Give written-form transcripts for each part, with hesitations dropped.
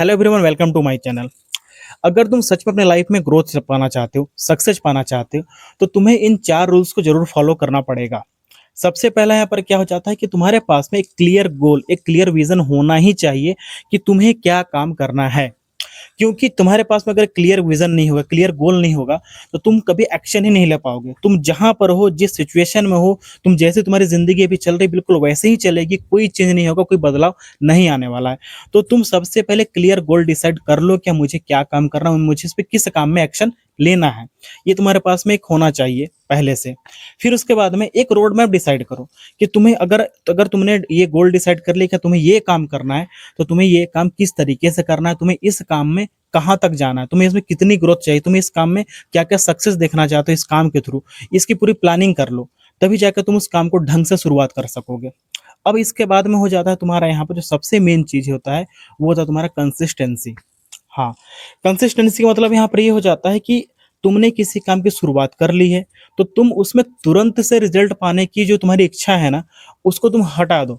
Hello everyone, welcome to my channel. अगर तुम सच में अपने लाइफ में ग्रोथ पाना चाहते हो, सक्सेस पाना चाहते हो, तो तुम्हें इन 4 रूल्स को ज़रूर फॉलो करना पड़ेगा। सबसे पहला यहाँ पर क्या हो जाता है कि तुम्हारे पास में एक क्लियर गोल, एक क्लियर विज़न होना ही चाहिए कि तुम्हें क्या काम करना है। क्योंकि तुम्हारे पास में अगर क्लियर विजन नहीं होगा, क्लियर गोल नहीं होगा, तो तुम कभी एक्शन ही नहीं ले पाओगे। तुम जहां पर हो, जिस सिचुएशन में हो, तुम जैसे तुम्हारी जिंदगी अभी चल रही बिल्कुल वैसे ही चलेगी, कोई चेंज नहीं होगा, कोई बदलाव नहीं आने वाला है। तो तुम सबसे पहले क्लियर गोल डिसाइड कर लो कि मुझे क्या काम करना है, मुझे इस पे किस काम में एक्शन लेना है। ये तुम्हारे पास में एक होना चाहिए पहले से। फिर उसके बाद में एक रोड मैप डिसाइड करो कि तुम्हें अगर अगर तुमने ये गोल डिसाइड कर लिया कि तुम्हें ये काम करना है, तो तुम्हें ये काम किस तरीके से करना है, तुम्हें इस काम में कहाँ तक जाना है, तुम्हें इसमें कितनी ग्रोथ चाहिए, तुम्हें इस काम में क्या क्या सक्सेस देखना चाहते हो इस काम के थ्रू। इसकी पूरी प्लानिंग कर लो, तभी जाकर तुम उस काम को ढंग से शुरुआत कर सकोगे। अब इसके बाद में हो जाता है तुम्हारा यहाँ पर जो सबसे मेन चीज होता है, वो होता है तुम्हारा कंसिस्टेंसी। हाँ, कंसिस्टेंसी का मतलब यहाँ पर ये हो जाता है कि तुमने किसी काम की शुरुआत कर ली है, तो तुम उसमें तुरंत से रिजल्ट पाने की जो तुम्हारी इच्छा है ना, उसको तुम हटा दो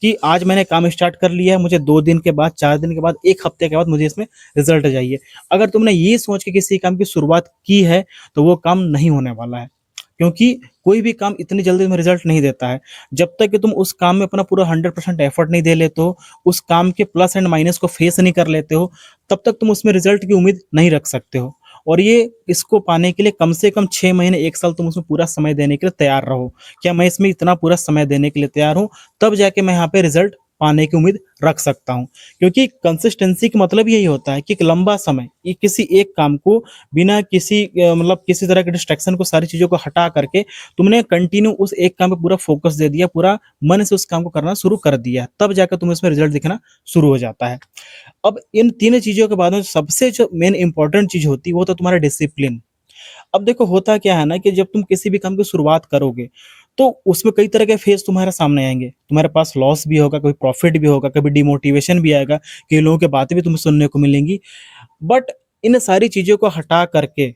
कि आज मैंने काम स्टार्ट कर लिया है, मुझे 2 दिन के बाद, 4 दिन के बाद, 1 हफ्ते के बाद मुझे इसमें रिजल्ट चाहिए। अगर तुमने ये सोच के किसी काम की शुरुआत की है, तो वो काम नहीं होने वाला है। क्योंकि कोई भी काम इतनी जल्दी तुम्हें रिजल्ट नहीं देता है। जब तक कि तुम उस काम में अपना पूरा 100% एफर्ट नहीं दे लेते हो, उस काम के प्लस एंड माइनस को फेस नहीं कर लेते हो, तब तक तुम उसमें रिजल्ट की उम्मीद नहीं रख सकते हो। और ये इसको पाने के लिए कम से कम 6 महीने, 1 साल तुम उसमें पूरा समय देने के लिए तैयार रहो। क्या मैं इसमें इतना पूरा समय देने के लिए तैयार हूँ, तब जाके मैं यहाँ पे रिजल्ट पाने की उम्मीद रख सकता हूँ। क्योंकि कंसिस्टेंसी का मतलब यही होता है कि एक लंबा समय ये किसी एक काम को बिना किसी मतलब किसी तरह के डिस्ट्रैक्शन को, सारी चीज़ों को हटा करके तुमने कंटिन्यू उस एक काम पे पूरा फोकस दे दिया, पूरा मन से उस काम को करना शुरू कर दिया, तब जाकर तुम्हें उसमें रिजल्ट दिखना शुरू हो जाता है। अब इन तीनों चीज़ों के बाद में सबसे जो मेन इंपॉर्टेंट चीज़ होती है, वो तो तुम्हारा डिसिप्लिन। अब देखो होता क्या है ना कि जब तुम किसी भी काम की शुरुआत करोगे, तो उसमें कई तरह के फेज़ तुम्हारे सामने आएँगे। तुम्हारे पास लॉस भी होगा, कभी प्रॉफ़िट भी होगा, कभी डिमोटिवेशन भी आएगा, कई लोगों की बातें भी तुम्हें सुनने को मिलेंगी। बट इन सारी चीज़ों को हटा करके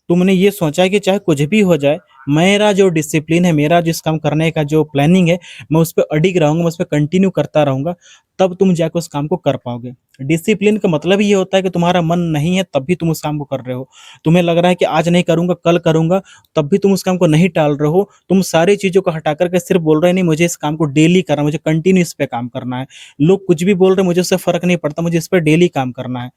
तुमने ये सोचा कि चाहे कुछ भी हो जाए, मेरा जो डिसिप्लिन है, मेरा जिस काम करने का जो प्लानिंग है, मैं उस पे अडिग रहूँगा, मैं उस पे कंटिन्यू करता रहूँगा, तब तुम जाके उस काम को कर पाओगे। डिसिप्लिन का मतलब ही ये होता है कि तुम्हारा मन नहीं है, तब भी तुम उस काम को कर रहे हो। तुम्हें लग रहा है कि आज नहीं करूँगा, कल करूँगा, तब भी तुम उस काम को नहीं टाल रहे हो। तुम सारी चीज़ों को हटा कर के सिर्फ़ बोल रहे हैं, नहीं मुझे इस काम को डेली करना है, मुझे कंटिन्यू इस पे काम करना है। लोग कुछ भी बोल रहे हैं, मुझे उससे फ़र्क नहीं पड़ता, मुझे इस पे डेली काम करना है।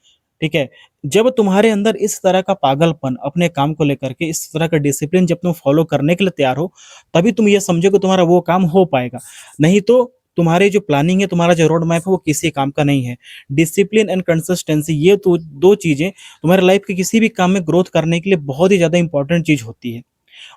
ठीक है? जब तुम्हारे अंदर इस तरह का पागलपन अपने काम को लेकर के, इस तरह का डिसिप्लिन जब तुम फॉलो करने के लिए तैयार हो, तभी तुम ये समझो कि तुम्हारा वो काम हो पाएगा। नहीं तो तुम्हारी जो प्लानिंग है, तुम्हारा जो रोड मैप है, वो किसी काम का नहीं है। डिसिप्लिन एंड कंसिस्टेंसी, ये तो 2 चीज़ें तुम्हारे लाइफ के किसी भी काम में ग्रोथ करने के लिए बहुत ही ज़्यादा इंपॉर्टेंट चीज़ होती है।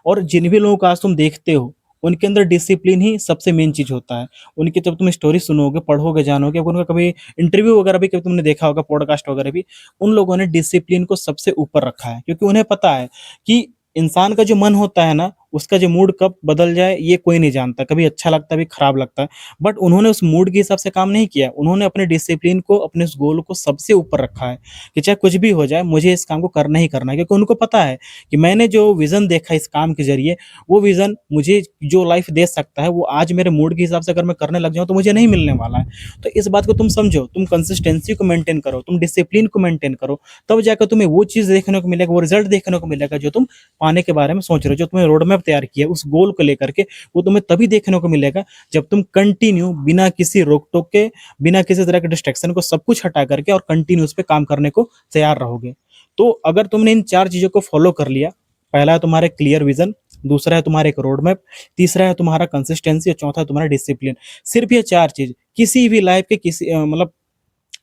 और जिन भी लोगों को आज तुम देखते हो, उनके अंदर डिसिप्लिन ही सबसे मेन चीज़ होता है। उनकी जब तुम स्टोरी सुनोगे, पढ़ोगे, जानोगे, उनका कभी इंटरव्यू वगैरह भी कभी तुमने देखा होगा, पॉडकास्ट वगैरह भी, उन लोगों ने डिसिप्लिन को सबसे ऊपर रखा है। क्योंकि उन्हें पता है कि इंसान का जो मन होता है ना, उसका जो मूड कब बदल जाए, ये कोई नहीं जानता। कभी अच्छा लगता है, कभी खराब लगता है। बट उन्होंने उस मूड के हिसाब से काम नहीं किया। उन्होंने अपने डिसिप्लिन को, अपने उस गोल को सबसे ऊपर रखा है कि चाहे कुछ भी हो जाए, मुझे इस काम को करना ही करना है। क्योंकि उनको पता है कि मैंने जो विज़न देखा इस काम के ज़रिए, वो विज़न मुझे जो लाइफ़ दे सकता है, वो आज मेरे मूड के हिसाब से अगर मैं करने लग जाऊँ, तो मुझे नहीं मिलने वाला है। तो इस बात को तुम समझो, तुम कंसिस्टेंसी को मेंटेन करो, तुम डिसिप्लिन को मेंटेन करो, तब जाकर तुम्हें वो चीज़ देखने को मिलेगा, वो रिज़ल्ट देखने को मिलेगा जो तुम पाने के बारे में सोच रहे हो। जो तुमने रोड मैप तैयार किया है उस गोल को लेकर के, वो तुम्हें तभी देखने को मिलेगा जब तुम कंटिन्यू बिना किसी रोक-टोक के, बिना किसी तरह के डिस्ट्रैक्शन को, सब कुछ हटा करके और कंटिन्यू उस पे काम करने को तैयार रहोगे। तो अगर तुमने इन 4 चीज़ों को फ़ॉलो कर लिया, पहला है तुम्हारा क्लियर विज़न, दूसरा है तुम्हारा एक रोड मैप, तीसरा है तुम्हारा कंसिस्टेंसी और चौथा है तुम्हारा डिसिप्लिन। सिर्फ़ ये 4 चीज़ किसी भी लाइफ़ के किसी मतलब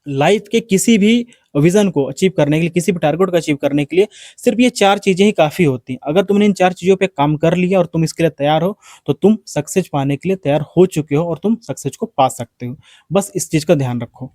लाइफ के किसी भी विज़न को अचीव करने के लिए, किसी भी टारगेट को अचीव करने के लिए सिर्फ़ ये 4 चीज़ें ही काफ़ी होती हैं। अगर तुमने इन 4 चीज़ों पे काम कर लिया और तुम इसके लिए तैयार हो, तो तुम सक्सेस पाने के लिए तैयार हो चुके हो और तुम सक्सेस को पा सकते हो। बस इस चीज़ का ध्यान रखो।